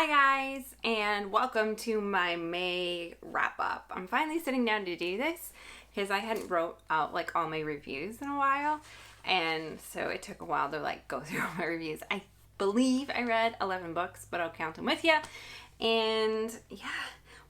Hi guys, and welcome to my May wrap-up. I'm finally sitting down to do this because I hadn't wrote out like all my reviews in a while, and so it took a while to like go through all my reviews. I believe I read 11 books, but I'll count them with you. And yeah,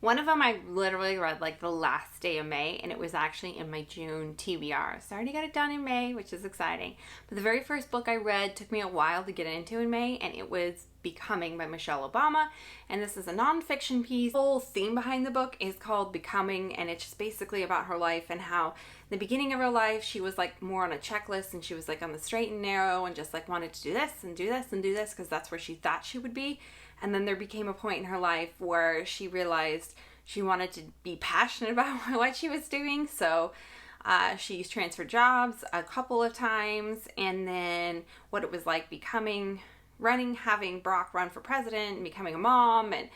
one of them I literally read like the last day of May, and it was actually in my June TBR. So I already got it done in May, which is exciting. But the very first book I read took me a while to get into in May, and it was Becoming by Michelle Obama. And this is a nonfiction piece. The whole theme behind the book is called Becoming, and it's just basically about her life and how in the beginning of her life she was like more on a checklist, and she was like on the straight and narrow and just like wanted to do this and do this and do this because that's where she thought she would be. And then there became a point in her life where she realized she wanted to be passionate about what she was doing. So she's transferred jobs a couple of times, and then what it was like having Brock run for president and becoming a mom, and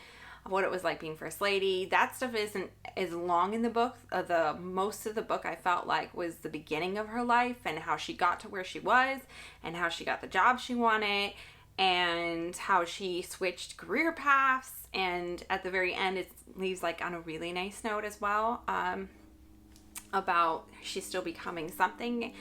what it was like being first lady. That stuff isn't as long in the book. The most of the book I felt like was the beginning of her life and how she got to where she was and how she got the job she wanted and how she switched career paths. And at the very end, it leaves like on a really nice note as well, about she's still becoming something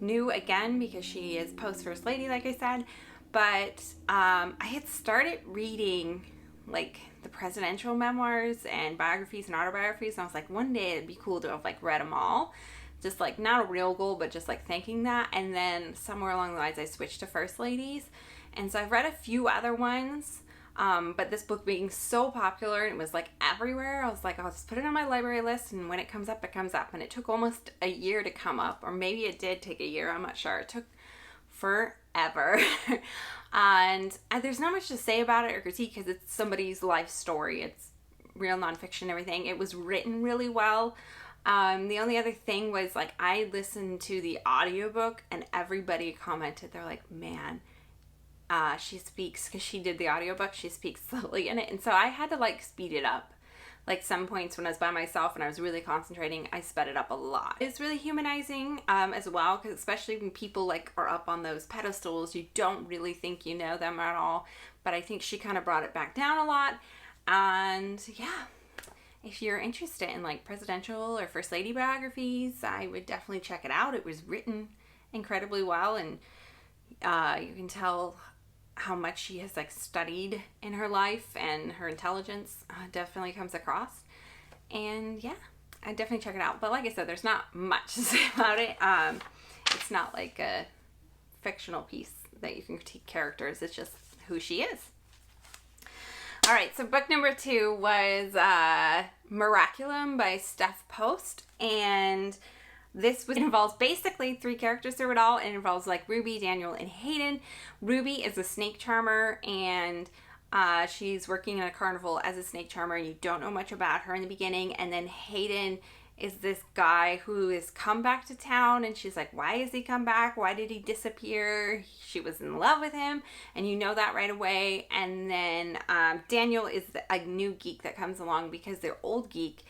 new again because she is post first lady, like I said. But I had started reading like the presidential memoirs and biographies and autobiographies, and I was like, one day it'd be cool to have like read them all. Just like not a real goal, but just like thinking that. And then somewhere along the lines I switched to first ladies, and so I've read a few other ones, but this book being so popular and it was like everywhere, I was like, I'll just put it on my library list, and when it comes up, it comes up. And it took almost a year to come up, or maybe it did take a year, I'm not sure. It took forever. And there's not much to say about it or critique because it's somebody's life story. It's real nonfiction and everything. It was written really well. The only other thing was like I listened to the audiobook and everybody commented, they're like, man, she speaks, because she did the audiobook, she speaks slowly in it. And so I had to like speed it up. Like some points when I was by myself and I was really concentrating, I sped it up a lot. It's really humanizing as well, because especially when people like are up on those pedestals, you don't really think you know them at all. But I think she kind of brought it back down a lot. And yeah, if you're interested in like presidential or first lady biographies, I would definitely check it out. It was written incredibly well, and you can tell how much she has like studied in her life, and her intelligence definitely comes across. And yeah, I definitely check it out. But like I said, there's not much to say about it. It's not like a fictional piece that you can critique characters. It's just who she is. All right, so book number 2 was Miraculum by Steph Post, and this involves basically 3 characters through it all. It involves like Ruby, Daniel, and Hayden. Ruby is a snake charmer, and she's working in a carnival as a snake charmer. You don't know much about her in the beginning. And then Hayden is this guy who has come back to town, and she's like, why has he come back? Why did he disappear? She was in love with him, and you know that right away. And then Daniel is a new geek that comes along because their old geek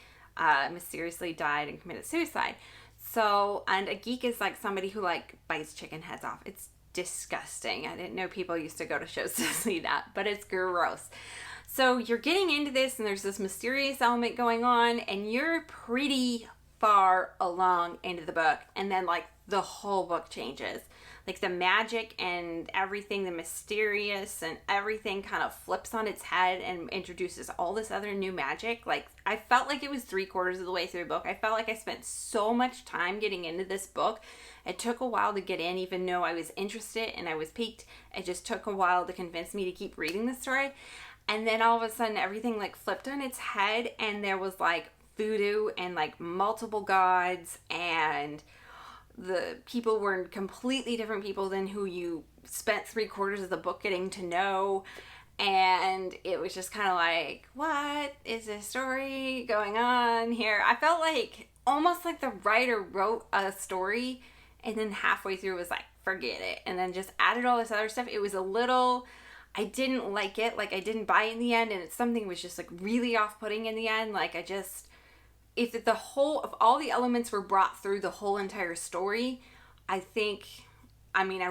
mysteriously died and committed suicide. So, and a geek is like somebody who like bites chicken heads off. It's disgusting. I didn't know people used to go to shows to see that, but it's gross. So you're getting into this, and there's this mysterious element going on, and you're pretty far along into the book, and then like the whole book changes. Like the magic and everything, the mysterious and everything kind of flips on its head and introduces all this other new magic. Like I felt like it was 3/4 of the way through the book. I felt like I spent so much time getting into this book. It took a while to get in, even though I was interested and I was piqued. It just took a while to convince me to keep reading the story. And then all of a sudden everything like flipped on its head, and there was like voodoo and like multiple gods, and the people were completely different people than who you spent 3/4 of the book getting to know. And it was just kind of like, what is this story going on here? I felt like almost like the writer wrote a story and then halfway through was like, forget it, and then just added all this other stuff. It was a little, I didn't like it. Like I didn't buy it in the end, and it's something was just like really off-putting in the end. Like if all the elements were brought through the whole entire story, I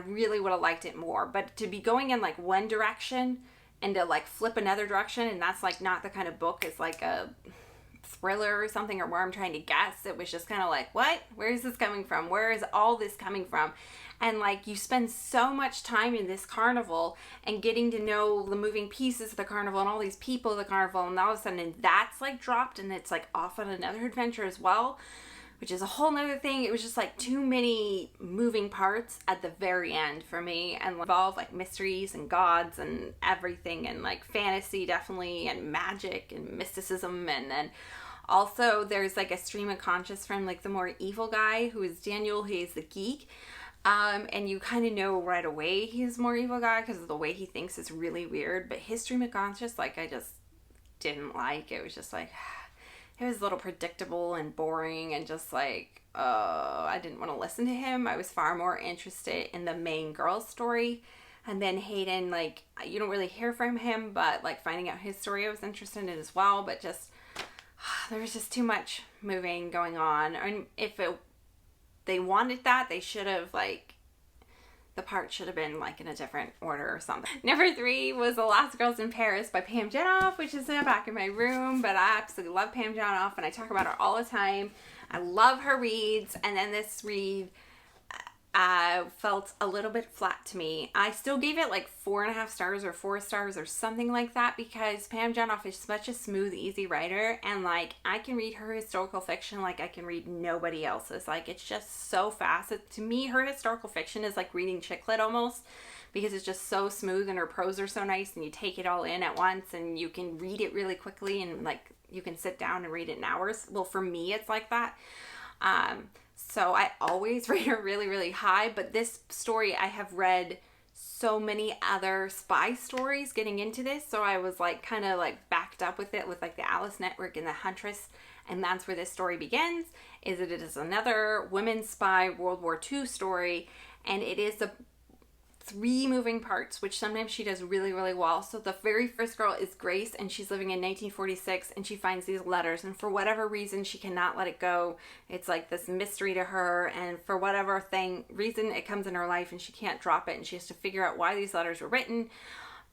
really would have liked it more. But to be going in like one direction and to like flip another direction, and that's like not the kind of book. It's like a thriller or something, or where I'm trying to guess. It was just kind of like, what? Where is this coming from? Where is all this coming from? And like, you spend so much time in this carnival and getting to know the moving pieces of the carnival and all these people of the carnival, and all of a sudden that's like dropped and it's like off on another adventure as well, which is a whole nother thing. It was just like too many moving parts at the very end for me, and involved like mysteries and gods and everything, and like fantasy definitely, and magic and mysticism. And then also there's like a stream of conscious from like the more evil guy who is Daniel. He's the geek. And you kind of know right away he's more evil guy because of the way he thinks is really weird. But his stream of conscious, like, I just didn't like. It was just like, it was a little predictable and boring, and just like, I didn't want to listen to him. I was far more interested in the main girl's story. And then Hayden, like, you don't really hear from him, but like finding out his story I was interested in as well. But just, there was just too much moving going on. And if they wanted that, they should have, like, the part should have been like in a different order or something. Number 3 was The Last Girls in Paris by Pam Jenoff, which is in the back of my room, but I absolutely love Pam Jenoff and I talk about her all the time. I love her reads, and then this read felt a little bit flat to me. I still gave it like 4.5 stars or 4 stars or something like that, because Pam Jenoff is such a smooth, easy writer, and like, I can read her historical fiction like I can read nobody else's. Like, it's just so fast. To me, her historical fiction is like reading chick lit almost, because it's just so smooth and her prose are so nice, and you take it all in at once and you can read it really quickly, and like, you can sit down and read it in hours. Well, for me, it's like that. So I always rate her really, really high, but this story, I have read so many other spy stories getting into this, so I was like kind of like backed up with it, with like the Alice Network and the Huntress, and that's where this story begins. It is another women's spy World War II story, and it is a 3 moving parts, which sometimes she does really, really well. So the very first girl is Grace, and she's living in 1946, and she finds these letters, and for whatever reason, she cannot let it go. It's like this mystery to her, and for whatever reason, it comes in her life, and she can't drop it, and she has to figure out why these letters were written,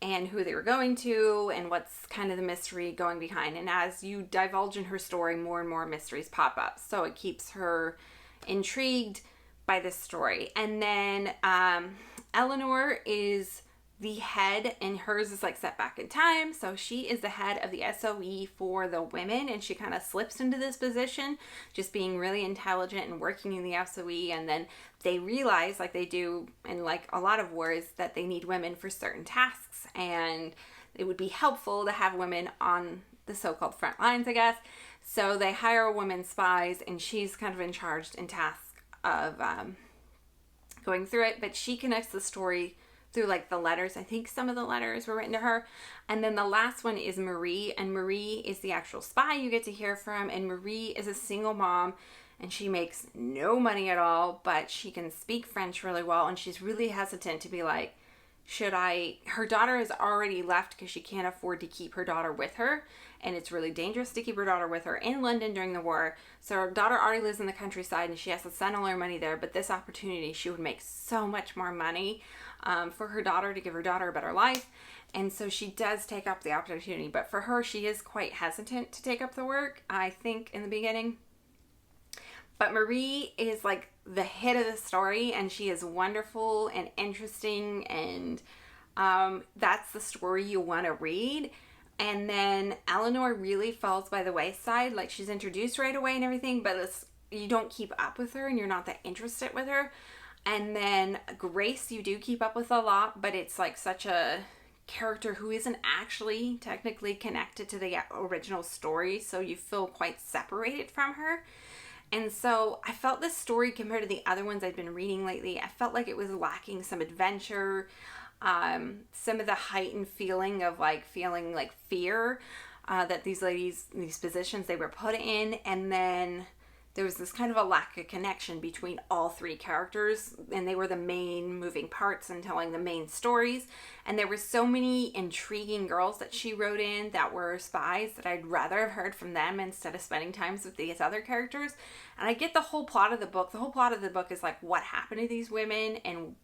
and who they were going to, and what's kind of the mystery going behind. And as you divulge in her story, more and more mysteries pop up. So it keeps her intrigued by this story. And then Eleanor is the head, and hers is like set back in time. So she is the head of the SOE for the women, and she kind of slips into this position, just being really intelligent and working in the SOE. And then they realize, like they do in like a lot of wars, that they need women for certain tasks, and it would be helpful to have women on the so-called front lines, I guess. So they hire women spies, and she's kind of in charge and task of going through it, but she connects the story through like the letters. I think some of the letters were written to her. And then the last one is Marie, and Marie is the actual spy you get to hear from. And Marie is a single mom, and she makes no money at all, but she can speak French really well, and she's really hesitant to be like, her daughter has already left because she can't afford to keep her daughter with her, and it's really dangerous to keep her daughter with her in London during the war. So her daughter already lives in the countryside, and she has to send all her money there, but this opportunity, she would make so much more money for her daughter, to give her daughter a better life. And so she does take up the opportunity, but for her, she is quite hesitant to take up the work, I think, in the beginning. But Marie is like the hit of the story, and she is wonderful and interesting, and that's the story you want to read. And then Eleanor really falls by the wayside. Like, she's introduced right away and everything, but you don't keep up with her, and you're not that interested with her. And then Grace, you do keep up with a lot, but it's like such a character who isn't actually technically connected to the original story, so you feel quite separated from her. And so I felt this story, compared to the other ones I've been reading lately, I felt like it was lacking some adventure, some of the heightened feeling of like feeling like fear that these ladies, these positions they were put in. And then there was this kind of a lack of connection between all 3 characters, and they were the main moving parts in telling the main stories. And there were so many intriguing girls that she wrote in that were spies, that I'd rather have heard from them instead of spending time with these other characters. And I get the whole plot of the book. The whole plot of the book is like what happened to these women, and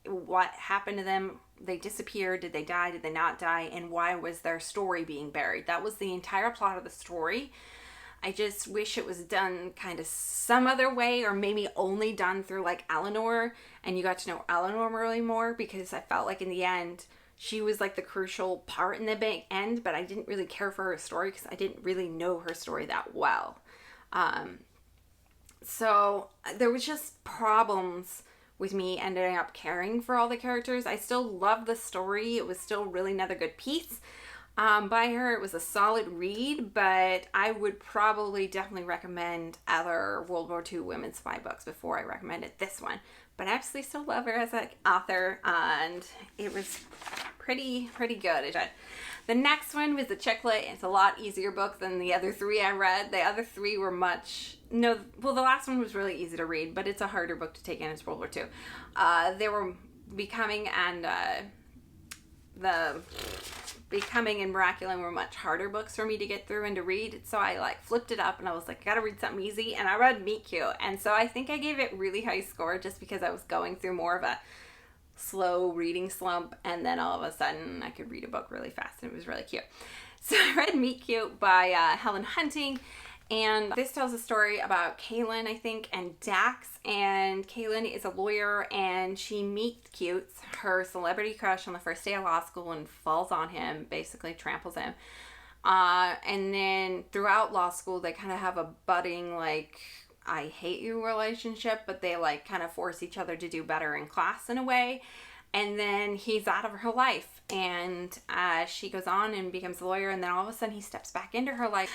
what happened to them. They disappeared. Did they die? Did they not die? And why was their story being buried? That was the entire plot of the story. I just wish it was done kind of some other way, or maybe only done through like Eleanor, and you got to know Eleanor really more, because I felt like in the end she was like the crucial part in the big end, but I didn't really care for her story because I didn't really know her story that well. So there was just problems with me ending up caring for all the characters. I still love the story. It was still really another good piece by her. It was a solid read, but I would probably definitely recommend other World War II women's spy books before I recommended this one. But I absolutely still love her as an author, and it was pretty good. The next one was the chicklet. It's a lot easier book than the other three I read. The other three were the last one was really easy to read, but it's a harder book to take in. It's World War II. They were Becoming and the Becoming and Miraculum were much harder books for me to get through and to read. So I like flipped it up and I was like, I gotta read something easy. And I read Meet Cute. And so I think I gave it really high score just because I was going through more of a slow reading slump, and then all of a sudden I could read a book really fast and it was really cute. So I read Meet Cute by Helen Hunting, and this tells a story about Kaylin, I think, and Dax. And Kaylin is a lawyer, and she meets Cute, her celebrity crush, on the first day of law school and falls on him, basically tramples him. And then throughout law school they kind of have a budding like I hate you relationship, but they like kind of force each other to do better in class in a way. And then he's out of her life, and she goes on and becomes a lawyer, and then all of a sudden he steps back into her life.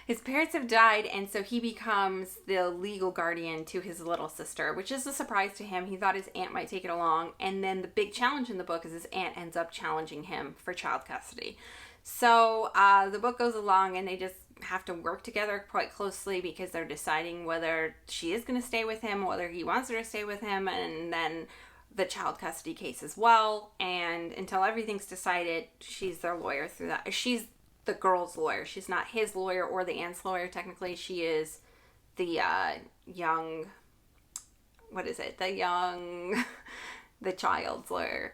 His parents have died, and so he becomes the legal guardian to his little sister, which is a surprise to him. He thought his aunt might take it along, and then the big challenge in the book is his aunt ends up challenging him for child custody. So the book goes along, and they just have to work together quite closely because they're deciding whether she is going to stay with him, whether he wants her to stay with him, and then the child custody case as well. And until everything's decided, she's their lawyer through that. She's the girl's lawyer. She's not his lawyer or the aunt's lawyer technically. She is the the child's lawyer.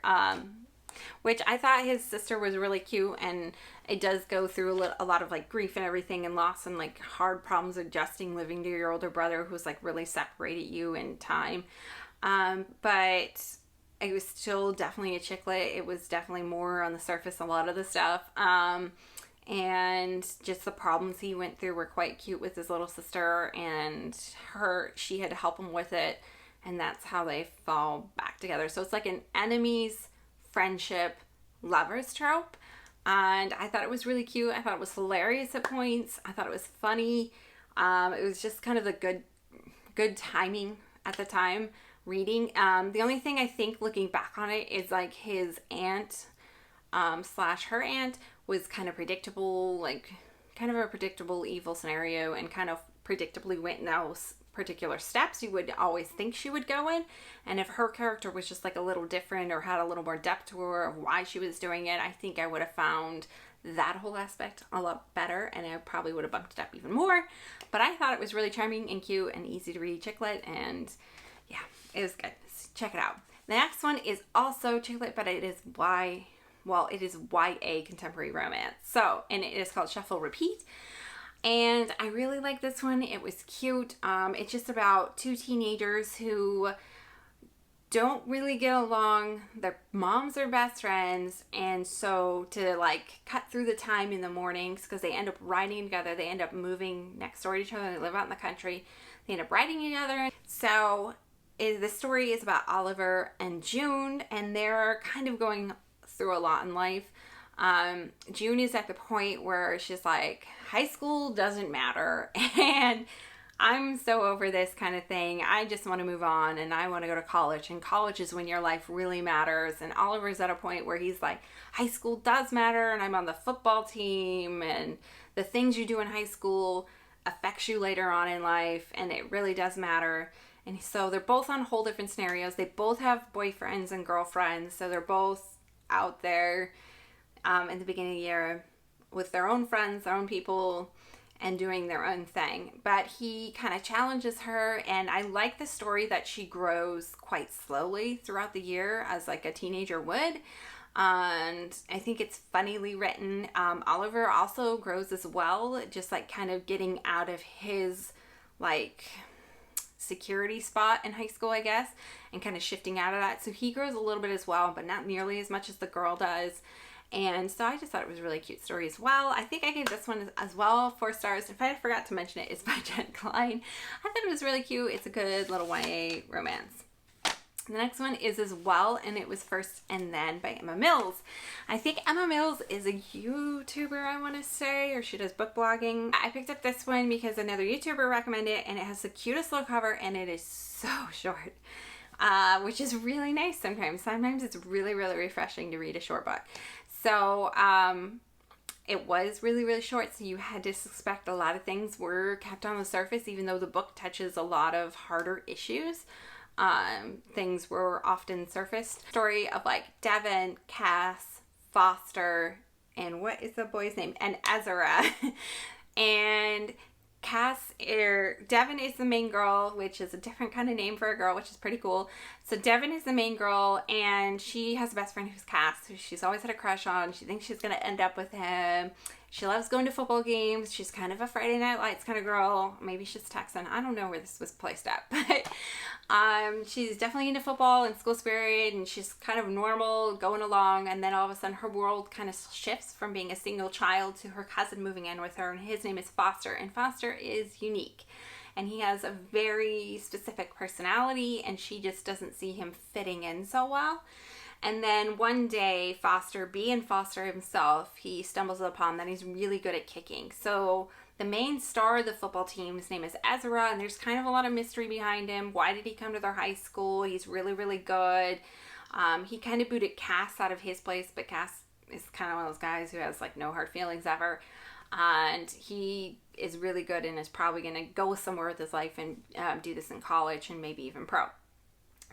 Which I thought his sister was really cute, and it does go through a lot of like grief and everything, and loss, and like hard problems adjusting living to your older brother who's like really separated you in time. But it was still definitely a chicklet. It was definitely more on the surface, a lot of the stuff. And just the problems he went through were quite cute with his little sister, and she had to help him with it, and that's how they fall back together. So it's like an enemies, friendship, lovers trope. And I thought it was really cute. I thought it was hilarious at points. I thought it was funny. It was just kind of the good timing at the time reading. The only thing I think looking back on it is like his aunt slash her aunt was kind of predictable, like kind of a predictable evil scenario, and kind of predictably went in those particular steps you would always think she would go in. And if her character was just like a little different or had a little more depth to her of why she was doing it, I think I would have found that whole aspect a lot better, and I probably would have bumped it up even more. But I thought it was really charming and cute and easy to read chicklet, and yeah, it was good. Check it out. The next one is also chicklet, but it is YA contemporary romance. So, and it is called Shuffle Repeat. And I really like this one. It was cute. It's just about two teenagers who don't really get along. Their moms are best friends. And so to like cut through the time in the mornings, because they end up riding together. They end up moving next door to each other. They live out in the country. They end up riding together. So the story is about Oliver and June, and they're kind of going through a lot in life. June is at the point where she's like, high school doesn't matter, and I'm so over this kind of thing. I just want to move on, and I want to go to college, and college is when your life really matters. And Oliver's at a point where he's like, high school does matter, and I'm on the football team, and the things you do in high school affects you later on in life, and it really does matter. And so they're both on whole different scenarios. They both have boyfriends and girlfriends, so they're both out there in the beginning of the year with their own friends, their own people, and doing their own thing. But he kind of challenges her, and I like the story that she grows quite slowly throughout the year as like a teenager would. And I think it's funnily written. Oliver also grows as well, just like kind of getting out of his like security spot in high school, I guess, and kind of shifting out of that. So he grows a little bit as well, but not nearly as much as the girl does. And so I just thought it was a really cute story as well. I think I gave this one as well 4 stars. If I forgot to mention it, it's by Klein. I thought it was really cute. It's a good little YA romance. The next one is as well, and it was First and Then by Emma Mills. I think Emma Mills is a YouTuber, I want to say, or she does book blogging. I picked up this one because another YouTuber recommended it, and it has the cutest little cover, and it is so short, which is really nice sometimes. Sometimes it's really, really refreshing to read a short book. So, it was really, really short, so you had to suspect a lot of things were kept on the surface, even though the book touches a lot of harder issues. Things were often surfaced. Story of like Devin, Cass, Foster, and what is the boy's name? And Ezra. And Devin is the main girl, which is a different kind of name for a girl, which is pretty cool. So Devin is the main girl, and she has a best friend who's Cass, who she's always had a crush on. She thinks she's going to end up with him. She loves going to football games. She's kind of a Friday Night Lights kind of girl. Maybe she's Texan. I don't know where this was placed at, but she's definitely into football and school spirit, and she's kind of normal going along, and then all of a sudden her world kind of shifts from being a single child to her cousin moving in with her, and his name is Foster, and Foster is unique. And he has a very specific personality, and she just doesn't see him fitting in so well. And then one day, Foster, being Foster himself, he stumbles upon that he's really good at kicking. So the main star of the football team, his name is Ezra, and there's kind of a lot of mystery behind him. Why did he come to their high school? He's really, really good. He kind of booted Cass out of his place, but Cass is kind of one of those guys who has like no hard feelings ever. And he is really good and is probably going to go somewhere with his life and do this in college and maybe even pro.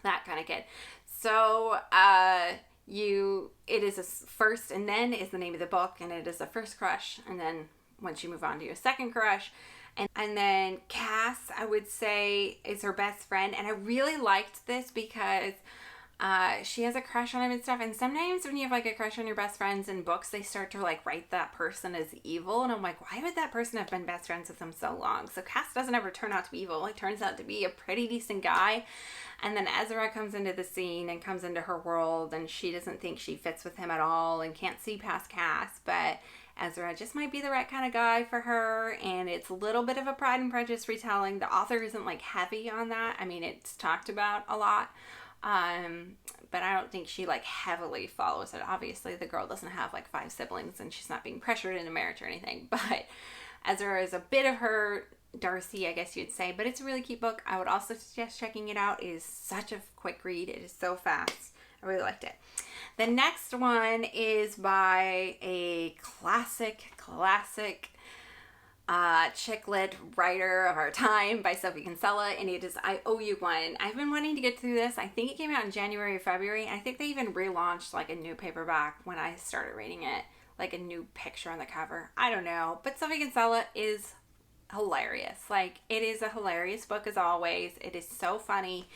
That kind of kid. So, it is a First and Then is the name of the book, and it is a first crush, and then once you move on to your second crush, and then Cass, I would say, is her best friend, and I really liked this because she has a crush on him and stuff, and sometimes when you have like a crush on your best friends in books, they start to like write that person as evil, and I'm like, why would that person have been best friends with them so long? So Cass doesn't ever turn out to be evil. He turns out to be a pretty decent guy. And then Ezra comes into the scene and comes into her world, and she doesn't think she fits with him at all and can't see past Cass, but Ezra just might be the right kind of guy for her, and it's a little bit of a Pride and Prejudice retelling. The author isn't like heavy on that. I mean, it's talked about a lot, but I don't think she like heavily follows it. Obviously, the girl doesn't have like 5 siblings, and she's not being pressured into marriage or anything, but Ezra is a bit of her Darcy, I guess you'd say, but it's a really cute book. I would also suggest checking it out. It is such a quick read. It is so fast. I really liked it. The next one is by a classic chick lit writer of our time by Sophie Kinsella, and it is I Owe You One. I've been wanting to get through this. I think it came out in January or February, and I think they even relaunched like a new paperback when I started reading it, like a new picture on the cover. I don't know, but Sophie Kinsella is hilarious. Like, it is a hilarious book as always. It is so funny,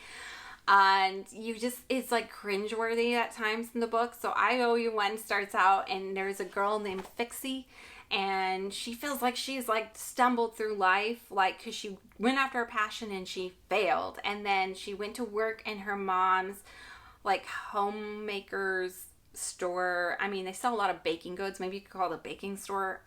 and it's like cringeworthy at times in the book. So I Owe You One starts out, and there's a girl named Fixie, and she feels like she's like stumbled through life, like, because she went after her passion and she failed, and then she went to work in her mom's like homemaker's store. I mean, they sell a lot of baking goods. Maybe you could call it a baking store.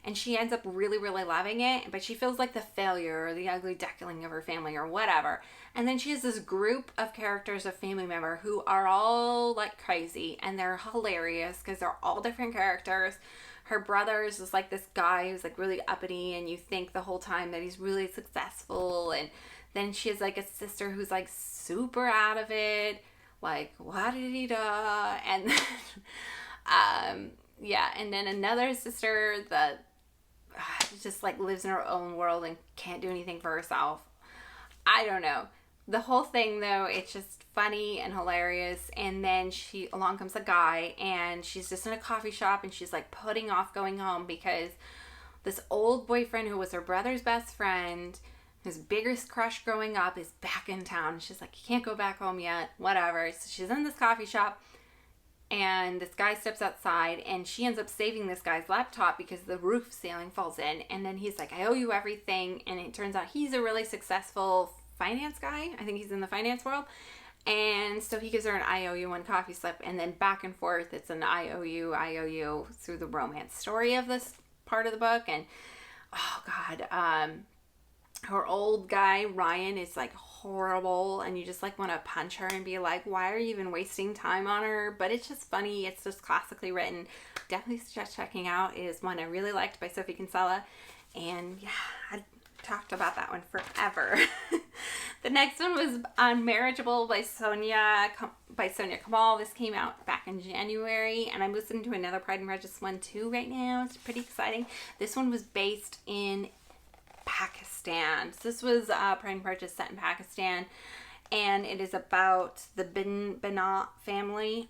And she ends up really, really loving it, but she feels like the failure or the ugly duckling of her family or whatever. And then she has this group of characters, a family member, who are all like crazy, and they're hilarious because they're all different characters. Her brother is just like this guy who's like really uppity, and you think the whole time that he's really successful. And then she has like a sister who's like super out of it, like, la-di-di-da. And then, and then another sister that just like lives in her own world and can't do anything for herself. I don't know. The whole thing though, it's just funny and hilarious. And then along comes a guy, and she's just in a coffee shop, and she's like putting off going home because this old boyfriend who was her brother's best friend, his biggest crush growing up, is back in town. She's like, you can't go back home yet, whatever. So she's in this coffee shop, and this guy steps outside, and she ends up saving this guy's laptop because the roof ceiling falls in. And then he's like, I owe you everything. And it turns out he's a really successful finance guy. I think he's in the finance world. And so he gives her an I owe you one coffee slip, and then back and forth, it's an I owe you through the romance story of this part of the book. And oh God, her old guy Ryan is like horrible, and you just like want to punch her and be like, why are you even wasting time on her? But it's just funny. It's just classically written. Definitely suggest checking out. It is one I really liked by Sophie Kinsella, and yeah, I talked about that one forever. The next one was Unmarriageable by Sonia Kamal. This came out back in January, and I'm listening to another Pride and Prejudice one too right now. It's pretty exciting. This one was based in Pakistan. So this was Pride and Prejudice set in Pakistan, and it is about the Banat family.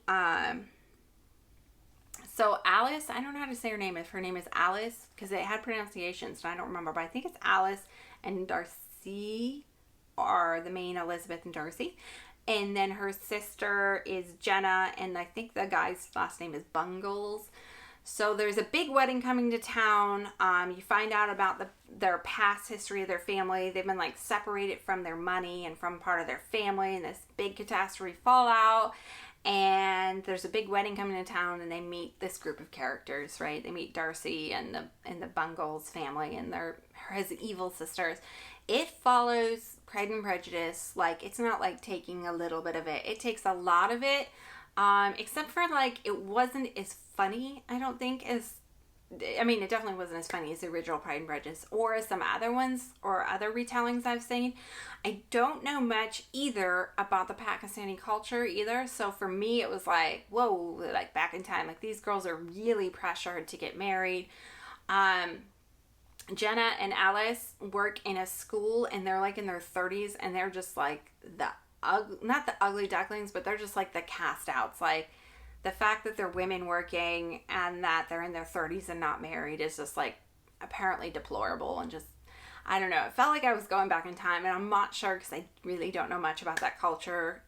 So Alice, I don't know how to say her name. If her name is Alice, because it had pronunciations and I don't remember, but I think it's Alice, and Darcy are the main Elizabeth and Darcy. And then her sister is Jenna, and I think the guy's last name is Bungles. So there's a big wedding coming to town. You find out about their past history of their family. They've been like separated from their money and from part of their family in this big catastrophe fallout. And there's a big wedding coming to town, and they meet this group of characters, right? They meet Darcy and the Bungles family and his evil sisters. It follows Pride and Prejudice. Like, it's not like taking a little bit of it. It takes a lot of it. Except for like, it wasn't as funny, I don't think, it definitely wasn't as funny as the original Pride and Prejudice or as some other ones or other retellings I've seen. I don't know much either about the Pakistani culture either. So for me, it was like, whoa, like back in time, like these girls are really pressured to get married. Jenna and Alice work in a school, and they're like in their 30s, and they're just like not the ugly ducklings, but they're just like the cast outs. Like, the fact that they're women working and that they're in their 30s and not married is just like apparently deplorable, and just, I don't know. It felt like I was going back in time, and I'm not sure because I really don't know much about that culture.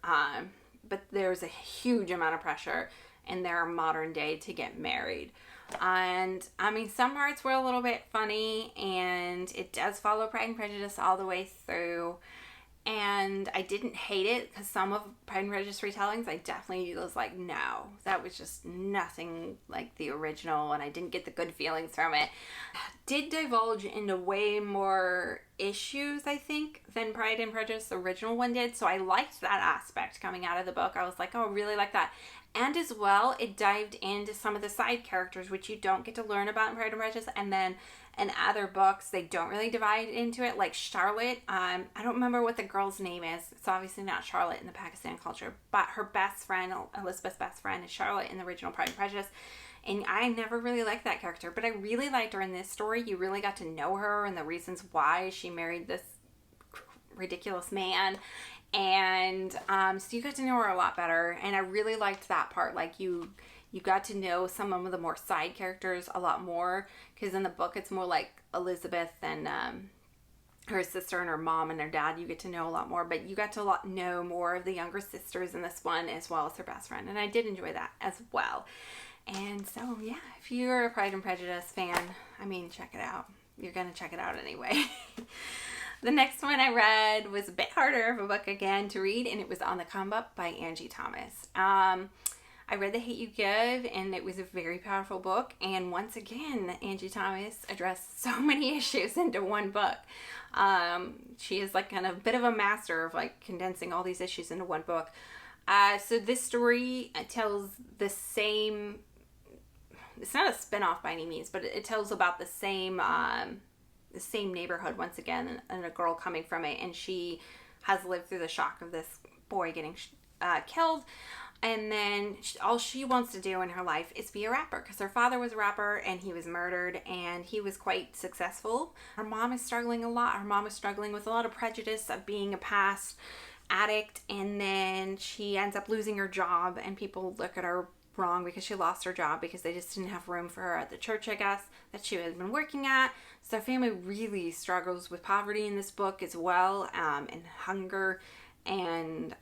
But there's a huge amount of pressure in their modern day to get married. And I mean, some parts were a little bit funny, and it does follow Pride and Prejudice all the way through. And I didn't hate it, because some of Pride and Prejudice retellings, I definitely was like, no, that was just nothing like the original, and I didn't get the good feelings from it. Did divulge into way more issues, I think, than Pride and Prejudice, the original one did. So I liked that aspect coming out of the book. I was like, oh, I really like that. And as well, it dived into some of the side characters, which you don't get to learn about in Pride and Prejudice, and then in other books, they don't really divide into it. Like Charlotte, I don't remember what the girl's name is. It's obviously not Charlotte in the Pakistan culture, but her best friend, Elizabeth's best friend, is Charlotte in the original Pride and Prejudice. And I never really liked that character, but I really liked her in this story. You really got to know her and the reasons why she married this ridiculous man. And so you got to know her a lot better, and I really liked that part. Like, you got to know some of the more side characters a lot more, because in the book it's more like Elizabeth and her sister and her mom and their dad. You get to know a lot more, but you got to know more of the younger sisters in this one, as well as her best friend, and I did enjoy that as well. And so yeah, if you're a Pride and Prejudice fan, I mean, check it out. You're gonna check it out anyway. The next one I read was a bit harder of a book again to read, and it was On the Come Up by Angie Thomas. I read The Hate You Give, and it was a very powerful book. And once again, Angie Thomas addressed so many issues into one book. She is like kind of a bit of a master of like condensing all these issues into one book. So this story tells the same, it's not a spin-off by any means, but it tells about the same neighborhood once again, and a girl coming from it, and she has lived through the shock of this boy getting killed. And then all she wants to do in her life is be a rapper, because her father was a rapper and he was murdered, and he was quite successful. Her mom is struggling a lot. Her mom is struggling with a lot of prejudice of being a past addict, and then she ends up losing her job, and people look at her wrong because she lost her job because they just didn't have room for her at the church, I guess, that she had been working at. So her family really struggles with poverty in this book as well, and hunger. And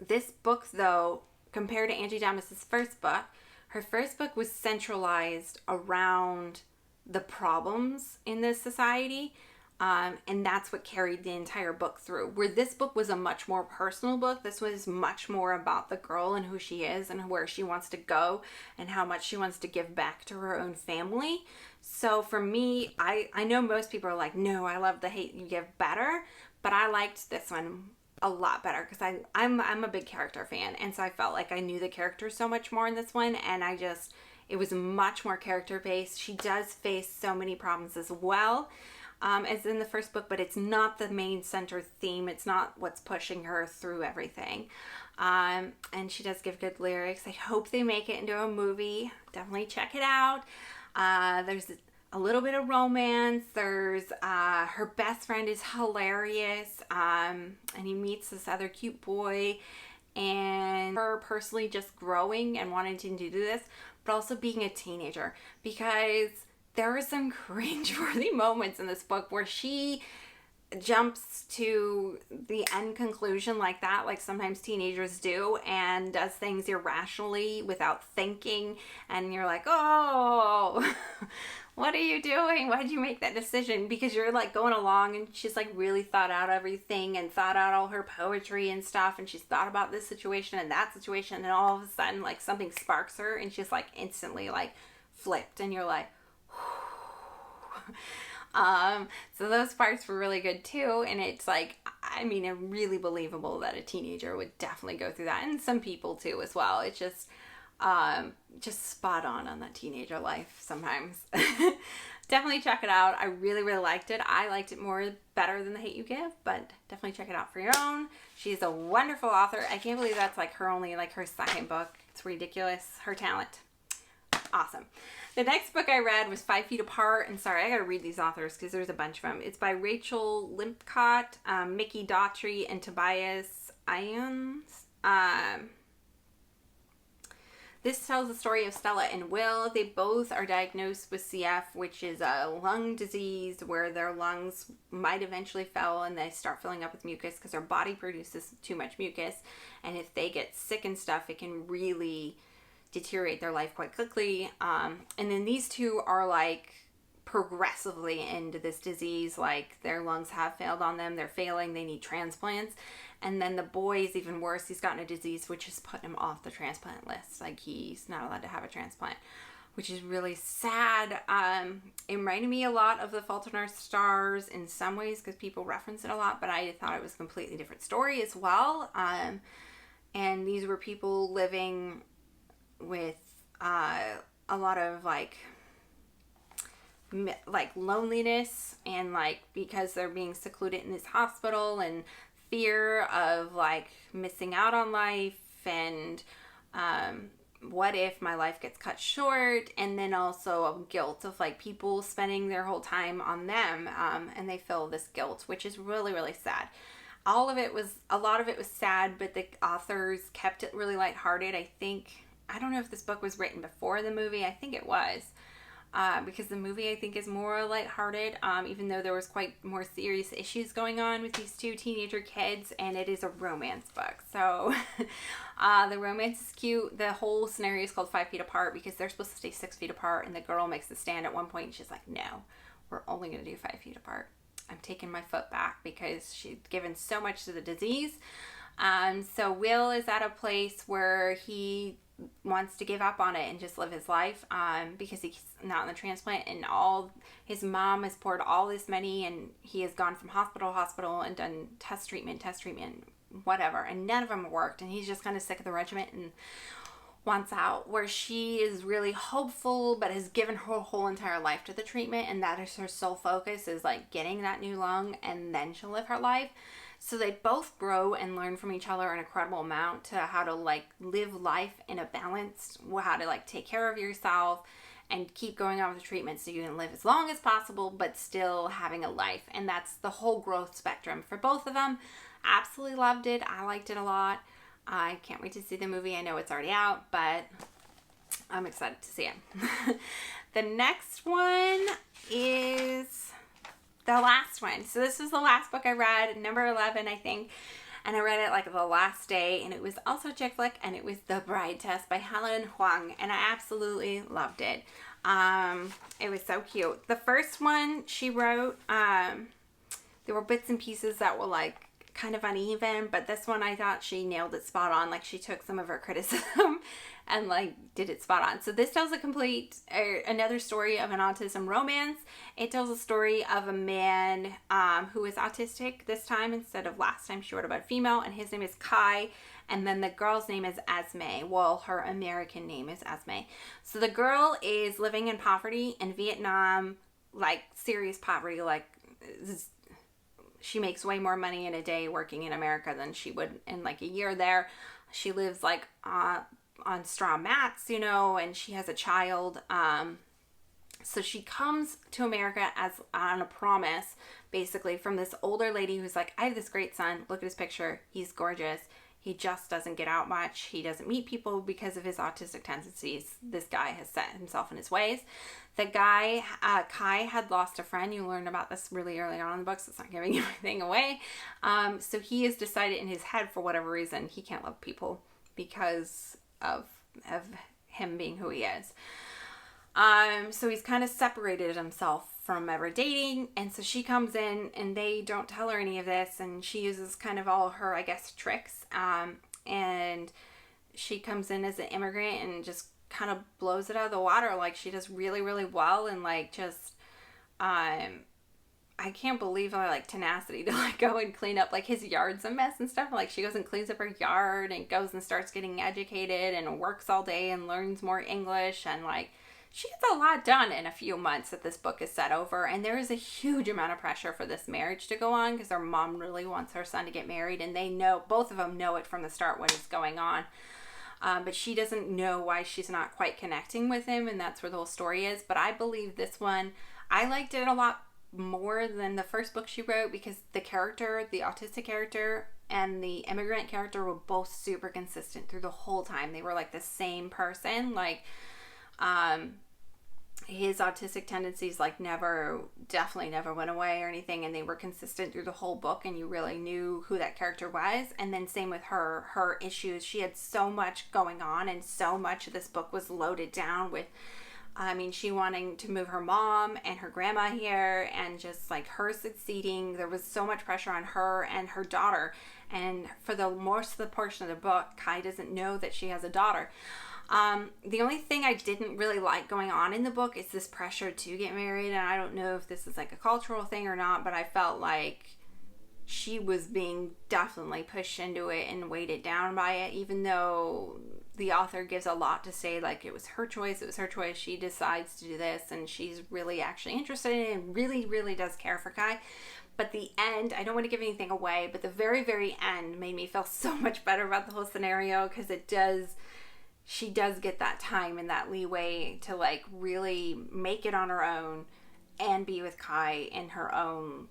this book, though, compared to Angie Damas's first book, her first book was centralized around the problems in this society. And that's what carried the entire book through. Where this book was a much more personal book. This was much more about the girl and who she is and where she wants to go and how much she wants to give back to her own family. So for me, I know most people are like, no, I love The Hate You Give better. But I liked this one a lot better because I'm a big character fan. And so I felt like I knew the characters so much more in this one. And it was much more character based. She does face so many problems as well. As in the first book, but it's not the main center theme. It's not what's pushing her through everything. And she does give good lyrics. I hope they make it into a movie. Definitely check it out. There's a little bit of romance. There's her best friend is hilarious. And he meets this other cute boy. And her personally just growing and wanting to do this, but also being a teenager. Because there are some cringe-worthy moments in this book where she jumps to the end conclusion like that, like sometimes teenagers do, and does things irrationally without thinking, and you're like, oh, what are you doing? Why did you make that decision? Because you're like going along, and she's like really thought out everything and thought out all her poetry and stuff, and she's thought about this situation and that situation, and all of a sudden like something sparks her, and she's like instantly like flipped, and you're like, so those parts were really good too, and it's like, I mean, it's really believable that a teenager would definitely go through that, and some people too as well. It's just spot on that teenager life sometimes. Definitely check it out. I really liked it. I liked it better than The Hate You Give, but definitely check it out for your own. She's a wonderful author. I can't believe that's like her second book. It's ridiculous, her talent. Awesome. The next book I read was 5 Feet Apart, and sorry, I gotta read these authors because there's a bunch of them. It's by Rachael, Lippincott, Mikki, Daughtry, and Tobias Ions. This tells the story of Stella and Will. They both are diagnosed with CF, which is a lung disease where their lungs might eventually fail and they start filling up with mucus because their body produces too much mucus. And if they get sick and stuff, it can really deteriorate their life quite quickly. And then these two are like progressively into this disease, like their lungs have failed on them, they're failing, they need transplants. And then the boy is even worse. He's gotten a disease which has put him off the transplant list. Like he's not allowed to have a transplant, which is really sad. It reminded me a lot of The Fault in Our Stars in some ways because people reference it a lot, but I thought it was a completely different story as well. And these were people living with a lot of like loneliness, and like because they're being secluded in this hospital, and fear of like missing out on life, and what if my life gets cut short, and then also a guilt of like people spending their whole time on them, and they feel this guilt, which is really sad. A lot of it was sad, but the authors kept it really lighthearted. I don't know if this book was written before the movie. I think it was. Because the movie, I think, is more lighthearted, even though there was quite more serious issues going on with these two teenager kids, and it is a romance book. So the romance is cute. The whole scenario is called 5 Feet Apart because they're supposed to stay 6 feet apart, and the girl makes the stand at one point, and she's like, no, we're only going to do 5 feet apart. I'm taking my foot back because she's given so much to the disease. So Will is at a place where he wants to give up on it and just live his life, because he's not in the transplant, and his mom has poured all this money, and he has gone from hospital to hospital and done test treatment, whatever, and none of them worked, and he's just kind of sick of the regimen and wants out, where she is really hopeful but has given her whole entire life to the treatment, and that is her sole focus, is like getting that new lung, and then she'll live her life. So they both grow and learn from each other an incredible amount to how to like live life in a balance, how to like take care of yourself and keep going on with the treatment so you can live as long as possible but still having a life. And that's the whole growth spectrum for both of them. Absolutely loved it. I liked it a lot. I can't wait to see the movie. I know it's already out, but I'm excited to see it. The next one is the last one. So this was the last book I read, number 11, I think. And I read it like the last day, and it was also a chick flick, and it was The Bride Test by Helen Hoang, and I absolutely loved it. It was so cute. The first one she wrote, there were bits and pieces that were like kind of uneven, but this one I thought she nailed it spot on. Like she took some of her criticism and like did it spot on. So this tells another story of an autism romance. It tells a story of a man who is autistic this time instead of last time she wrote about a female, and his name is Kai, and then the girl's name is Esme. Well, her American name is Esme. So the girl is living in poverty in Vietnam, like serious poverty, like she makes way more money in a day working in America than she would in like a year there. She lives like on straw mats, you know, and she has a child. So she comes to America as on a promise, basically, from this older lady who's like, I have this great son. Look at his picture. He's gorgeous. He just doesn't get out much. He doesn't meet people because of his autistic tendencies. This guy has set himself in his ways. The guy, Kai, had lost a friend. You learn about this really early on in the book, so it's not giving anything away. So he has decided in his head, for whatever reason, he can't love people because of him being who he is. So he's kind of separated himself from ever dating, and so she comes in and they don't tell her any of this, and she uses kind of all her, I guess, tricks, and she comes in as an immigrant and just kind of blows it out of the water. Like she does really, really well, and like just I can't believe her like tenacity to like go and clean up, like his yard's a mess and stuff. Like she goes and cleans up her yard and goes and starts getting educated and works all day and learns more English, and like she gets a lot done in a few months that this book is set over. And there is a huge amount of pressure for this marriage to go on because her mom really wants her son to get married, and they know, both of them know it from the start what is going on. But she doesn't know why she's not quite connecting with him, and that's where the whole story is. But I believe this one, I liked it a lot more than the first book she wrote because the character, the autistic character and the immigrant character were both super consistent through the whole time. They were like the same person. Like, his autistic tendencies like definitely never went away or anything, and they were consistent through the whole book, and you really knew who that character was. And then same with her issues. She had so much going on, and so much of this book was loaded down with she wanting to move her mom and her grandma here, and just like her succeeding. There was so much pressure on her and her daughter, and for the most of the portion of the book, Kai doesn't know that she has a daughter. The only thing I didn't really like going on in the book is this pressure to get married, and I don't know if this is like a cultural thing or not, but I felt like she was being definitely pushed into it and weighted down by it, even though the author gives a lot to say, like it was her choice, she decides to do this, and she's really actually interested in it and really, really does care for Kai. But the end, I don't want to give anything away, but the very, very end made me feel so much better about the whole scenario, because she does get that time and that leeway to like really make it on her own and be with Kai in her own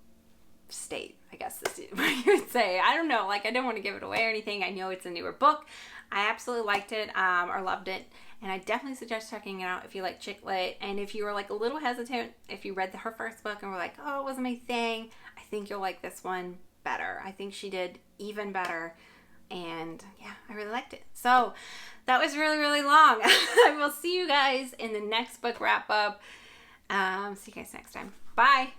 state, I guess is what you would say. I don't know, like I don't want to give it away or anything. I know it's a newer book. I absolutely liked it or loved it, and I definitely suggest checking it out if you like chick lit. And if you were like a little hesitant, if you read her first book and were like, oh, it wasn't my thing, I think you'll like this one better. I think she did even better. And yeah, I really liked it. So that was really, really long. I will see you guys in the next book wrap up. See you guys next time. Bye.